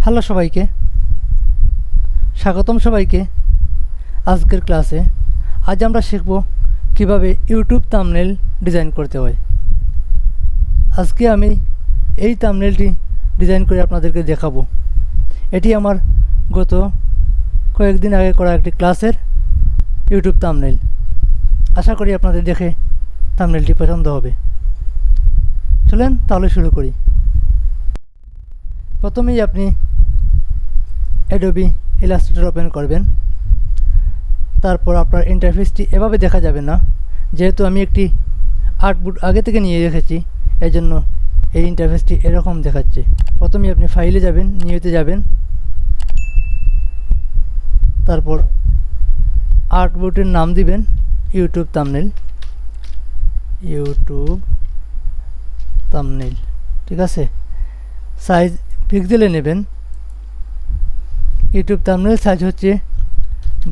Hello সবাইকে, স্বাগতম সবাইকে আজকের ক্লাসে। আজ আমরা শিখব কিভাবে ইউটিউব থাম্বনেল ডিজাইন করতে হয়। আজকে আমি এই থাম্বনেলটি ডিজাইন করে আপনাদেরকে দেখাবো। এটি আমার গত কয়েকদিন আগে করা একটি ক্লাসের ইউটিউব থাম্বনেল। আশা করি আপনাদের দেখে থাম্বনেলটি পছন্দ হবে। চলেন তাহলে শুরু করি। প্রথমেই আপনি Adobe Illustrator ওপেন করবেন। তারপর আপনার ইন্টারফেসটি এভাবে দেখা যাবে না, যেহেতু আমি একটি আর্টবোর্ড আগে থেকে নিয়ে রেখেছি, এজন্য এই ইন্টারফেসটি এরকম দেখাচ্ছে। প্রথমে আপনি ফাইলে যাবেন, নিউতে যাবেন, তারপর আর্টবোর্ডের নাম দিবেন ইউটিউব থাম্বনেল, ঠিক আছে। সাইজ পিক্সেলে নেবেন। ইউটিউব থাম্বনেল সাইজ হচ্ছে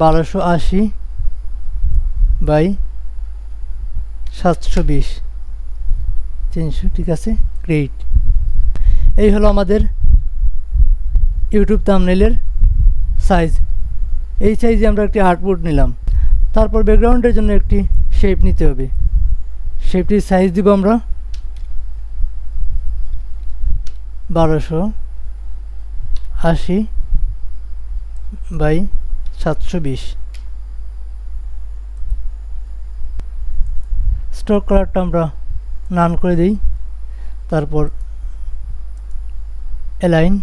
1280 বাই 720 300, ঠিক আছে। ক্রিয়েট। এই হলো আমাদের ইউটিউব থাম্বনেলের সাইজ। এই সাইজে আমরা একটি আর্টবোর্ড নিলাম। তারপর ব্যাকগ্রাউন্ডের জন্য একটি শেপ নিতে হবে। শেপটির সাইজ দিব আমরা 1280 বাই 720। স্ট্রোক কালারটা আমরা নান করে দিই। তারপর অ্যালাইন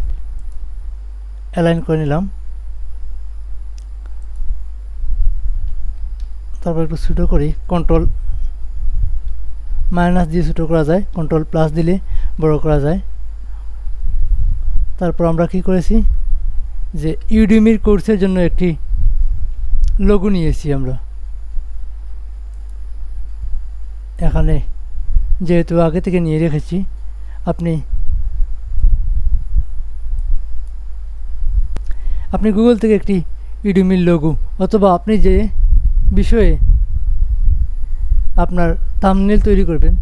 করে নিলাম। তারপর একটু ছোটো করি। কন্ট্রোল মাইনাস দিয়ে ছোটো করা যায়, কন্ট্রোল প্লাস দিলে বড় করা যায়। তারপর আমরা কি করেছি যে ইউডেমির কোর্সের জন্য একটি লোগো নিয়েছি আমরা। এখানে যেহেতু আগে থেকে নিয়ে রেখেছি, আপনি গুগল থেকে একটি ইউডেমির লোগো অথবা আপনি যে বিষয়ে আপনার থাম্বনেল তৈরি করবেন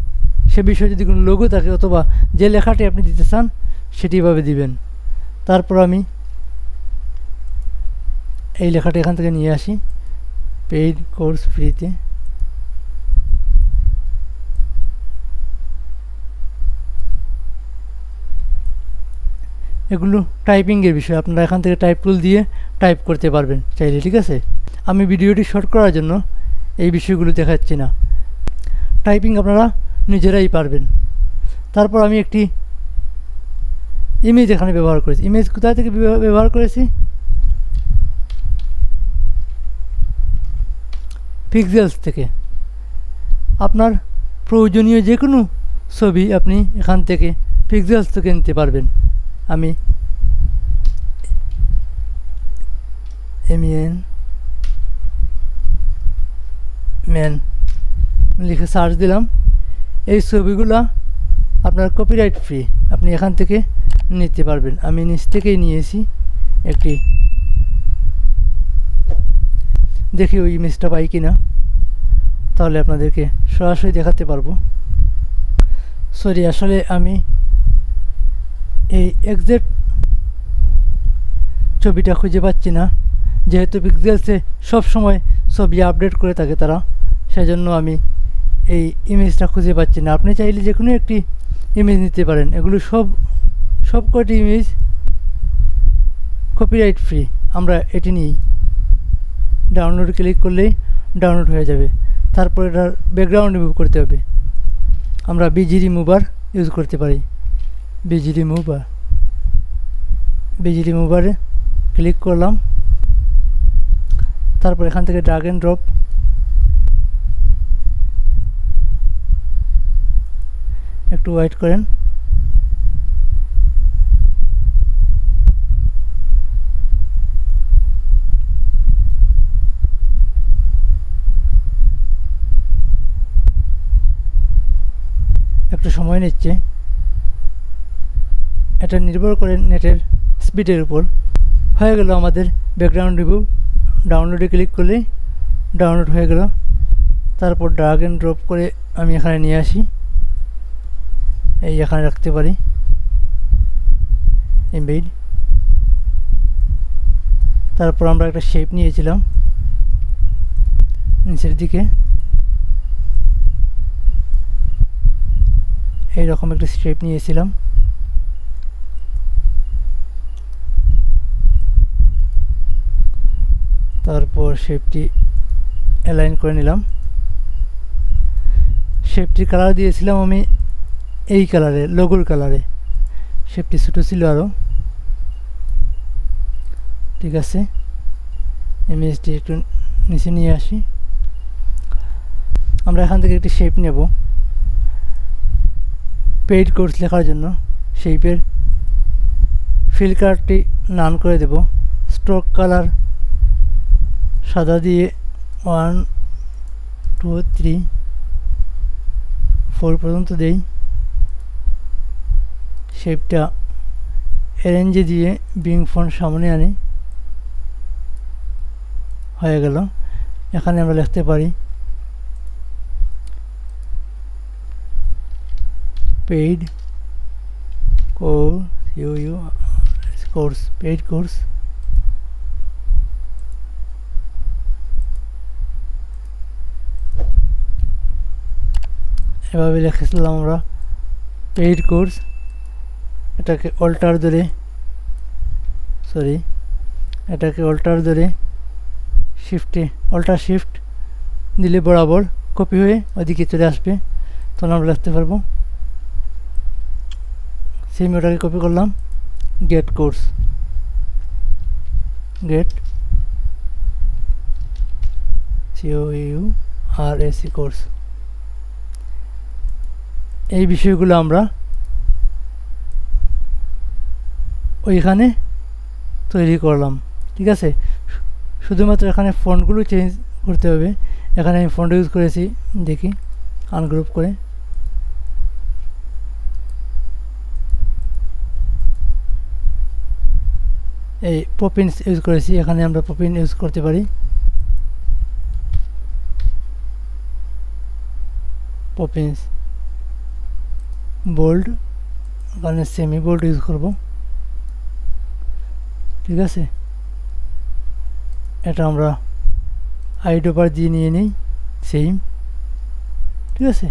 সে বিষয়ে যদি কোনো লোগো থাকে অথবা যে লেখাটি আপনি দিতে চান সেটি এভাবে দিবেন। তারপর আমি এই লেখাটা এখান থেকে নিয়ে আসি, পেইড কোর্স ফ্রিতে। এগুলো টাইপিংয়ের বিষয়, আপনারা এখান থেকে টাইপ টুল দিয়ে টাইপ করতে পারবেন চাইলে, ঠিক আছে। আমি ভিডিওটি শর্ট করার জন্য এই বিষয়গুলো দেখাচ্ছি না, টাইপিং আপনারা নিজেরাই পারবেন। তারপর আমি একটি ইমেজ এখানে ব্যবহার করেছি। ইমেজ কোথায় থেকে ব্যবহার করেছি? পিক্সেলস থেকে। আপনার প্রয়োজনীয় যে কোনো ছবি আপনি এখান থেকে পিক্সেলস থেকে নিতে পারবেন। আমি ম্যান লিখে সার্চ দিলাম। এই ছবিগুলো আপনার কপিরাইট ফ্রি, আপনি এখান থেকে নিতে পারবেন। আমি নিচ থেকেই নিয়েছি একটি। দেখি ওই ইমেজটা পাই কিনা, তাহলে আপনাদেরকে সরাসরি দেখাতে পারবো। সরি, আসলে আমি এই এক্সাক্ট ছবিটা খুঁজে পাচ্ছি না, যেহেতু পিক্সেলসে সব সময় ছবি আপডেট করে থাকে তারা, সেজন্য আমি এই ইমেজটা খুঁজে পাচ্ছি না। আপনি চাইলে যে কোনো একটি ইমেজ নিতে পারেন। এগুলো সব কয়টি ইমেজ কপিরাইট ফ্রি। আমরা এটি নিই, ডাউনলোড ক্লিক করলেই ডাউনলোড হয়ে যাবে। তারপর এটার ব্যাকগ্রাউন্ড রিমুভ করতে হবে। আমরা বিজি রিমুভার ইউজ করতে পারি। বিজি রিমুভারে ক্লিক করলাম। তারপর এখান থেকে ড্র্যাগ এন্ড ড্রপ, একটু ওয়েট করেন। একটু সময় নিচ্ছে, এটা নির্ভর করে নেটের স্পিডের উপর। হয়ে গেল আমাদের ব্যাকগ্রাউন্ড রিমুভ। ডাউনলোডে ক্লিক করলেই ডাউনলোড হয়ে গেল। তারপর ড্র্যাগ এন্ড ড্রপ করে আমি এখানে নিয়ে আসি, এই এখানে রাখতে পারি। এমবেড তারপর আমরা একটা শেপ নিয়েছিলাম নিচের দিকে, এইরকম একটা শেপ নিয়েছিলাম। তারপর শেপটি অ্যালাইন করে নিলাম। শেপটির কালার দিয়েছিলাম আমি এই কালারে, লোগোর কালারে। শেপটি ছোটো ছিল আরও। ঠিক আছে, ইমেজটি একটু নিচে নিয়ে আসি। আমরা এখান থেকে একটি শেপ নেব পেইড কোর্স লেখার জন্য। শেপের ফিল কালারটি নান করে দেব। স্ট্রোক কালার সাদা দিয়ে 1 2 3 4 পর্যন্ত দেই। শেপটা অ্যারেঞ্জে দিয়ে বিং ফন্ট সামনে আনি। হয়ে গেল। এখানে আমরা লিখতে পারি পেইড কোর্স, পেইড কোর্স। এভাবে লিখেছিলাম আমরা পেইড কোর্স। এটাকে অল্টার ধরে অল্টার শিফট দিলে বরাবর কপি হয়ে ওদিকে চলে আসবে, তখন আমরা লিখতে পারবো। সেম ওটাকে কপি করলাম, GATE course, GATE COURS course. এই বিষয়গুলো আমরা ওইখানে তৈরি করলাম। ঠিক আছে, শুধুমাত্র এখানে ফন্টগুলো চেঞ্জ করতে হবে। এখানে আমি ফন্ট ইউজ করেছি, দেখি আনগ্রুপ করে। এই পপিন্স ইউজ করেছি, এখানে আমরা পপিন ইউজ করতে পারি। পপিন্স বোল্ড, এখানে সেমি বোল্ড ইউজ করব। ঠিক আছে, এটা আমরা আইডোবার দিয়ে নিয়ে নিই সেম। ঠিক আছে,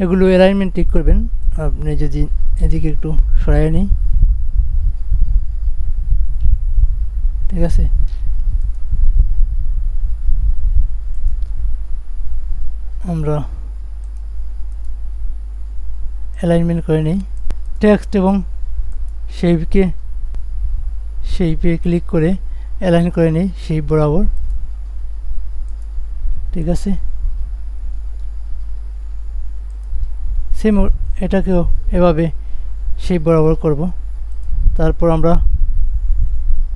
এগুলো অ্যালাইনমেন্ট ঠিক করবেন আপনি যদি এদিকে একটু সরাই নিই। ঠিক আছে, আমরা অ্যালাইনমেন্ট করে নিই। টেক্সট এবং শেপে ক্লিক করে অ্যালাইন করে নিই শেপ বরাবর। ঠিক আছে, সেম এটাকেও এভাবে শেপ বরাবর করব। তারপর আমরা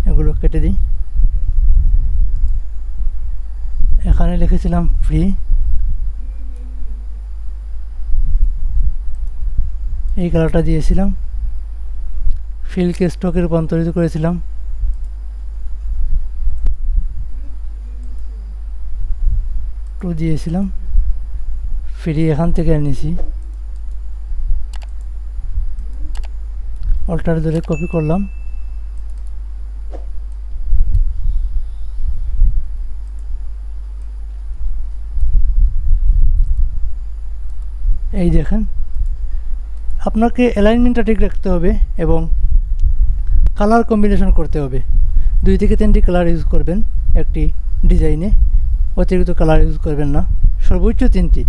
এগুলো কেটে দিই। এখানে লিখেছিলাম ফ্রি, এই কালারটা দিয়েছিলাম। ফিলকে স্টকে রূপান্তরিত করেছিলাম। টু দিয়েছিলাম। ফ্রি এখান থেকে এনেছি, অল্টার ধরে কপি করলাম। এই দেখেন, আপনাকে অ্যালাইনমেন্টটা ঠিক রাখতে হবে এবং কালার কম্বিনেশন করতে হবে। 2 থেকে 3টি কালার ইউজ করবেন একটি ডিজাইনে, অতিরিক্ত কালার ইউজ করবেন না। সর্বোচ্চ 3টি,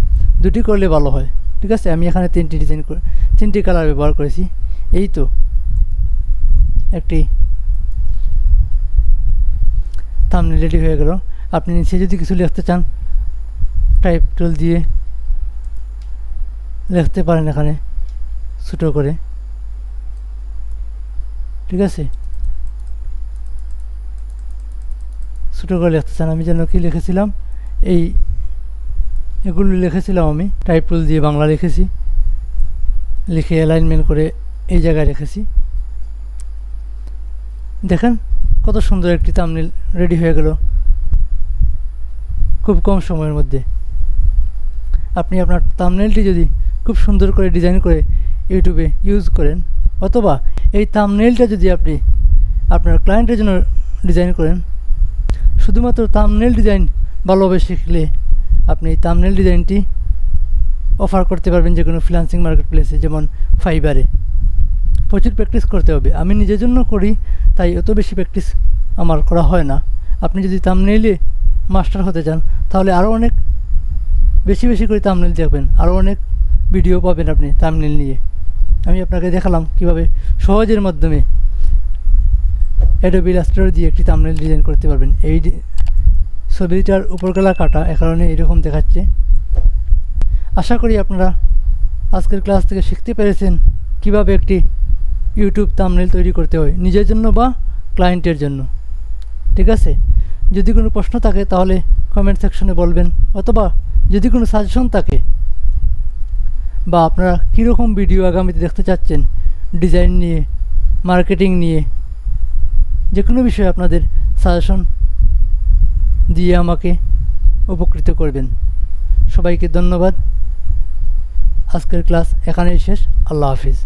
2টি করলে ভালো হয়। ঠিক আছে, আমি এখানে 3টি কালার ব্যবহার করেছি। এই তো একটি থাম্বনেল রেডি হয়ে গেল। আপনি নিচে যদি কিছু লিখতে চান টাইপ টুল দিয়ে লিখতে পারেন এখানে ছোটো করে। ঠিক আছে, ছোটো করে লিখতে চান। আমি যেন কি লিখেছিলাম, এগুলো লিখেছিলাম আমি টাইপ টুল দিয়ে বাংলা লিখেছি, লিখে অ্যালাইনমেন্ট করে এই জায়গায় রেখেছি। দেখেন কত সুন্দর একটি থাম্বনেল রেডি হয়ে গেল খুব কম সময়ের মধ্যে। আপনি আপনার থাম্বনেলটি যদি খুব সুন্দর করে ডিজাইন করে ইউটিউবে ইউজ করেন, অথবা এই থাম্বনেলটা যদি আপনি আপনার ক্লায়েন্টের জন্য ডিজাইন করেন, শুধুমাত্র থাম্বনেল ডিজাইন ভালোভাবে শিখলে আপনি এই থাম্বনেল ডিজাইনটি অফার করতে পারবেন যে কোনো ফ্রিল্যান্সিং মার্কেট প্লেসে, যেমন ফাইবারে। প্রচুর প্র্যাকটিস করতে হবে। আমি নিজের জন্য করি, তাই অত বেশি প্র্যাকটিস আমার করা হয় না। আপনি যদি থাম্বনেইলে মাস্টার হতে চান তাহলে আরও অনেক বেশি বেশি করে থাম্বনেল দেখবেন, আরও অনেক ভিডিও পাবেন আপনি থাম্বনেল নিয়ে। আমি আপনাকে দেখালাম কিভাবে সহজের মাধ্যমে Adobe Illustrator দিয়ে একটি থাম্বনেল ডিজাইন করতে পারবেন। এই ছবিটার উপরগলা কাটা, এ কারণে এরকম দেখাচ্ছে। আশা করি আপনারা আজকের ক্লাস থেকে শিখতে পেরেছেন কিভাবে একটি ইউটিউব থাম্বনেল তৈরি করতে হয় নিজের জন্য বা ক্লায়েন্টের জন্য। ঠিক আছে, যদি কোনো প্রশ্ন থাকে তাহলে কমেন্ট সেকশনে বলবেন, অথবা যদি কোনো সাজেশন থাকে বা আপনারা কীরকম ভিডিও আগামীতে দেখতে চাচ্ছেন ডিজাইন নিয়ে, মার্কেটিং নিয়ে, যে কোনো বিষয়ে আপনাদের সাজেশন দিয়ে আমাকে উপকৃত করবেন। সবাইকে ধন্যবাদ। আজকের ক্লাস এখানেই শেষ। আল্লাহ হাফিজ।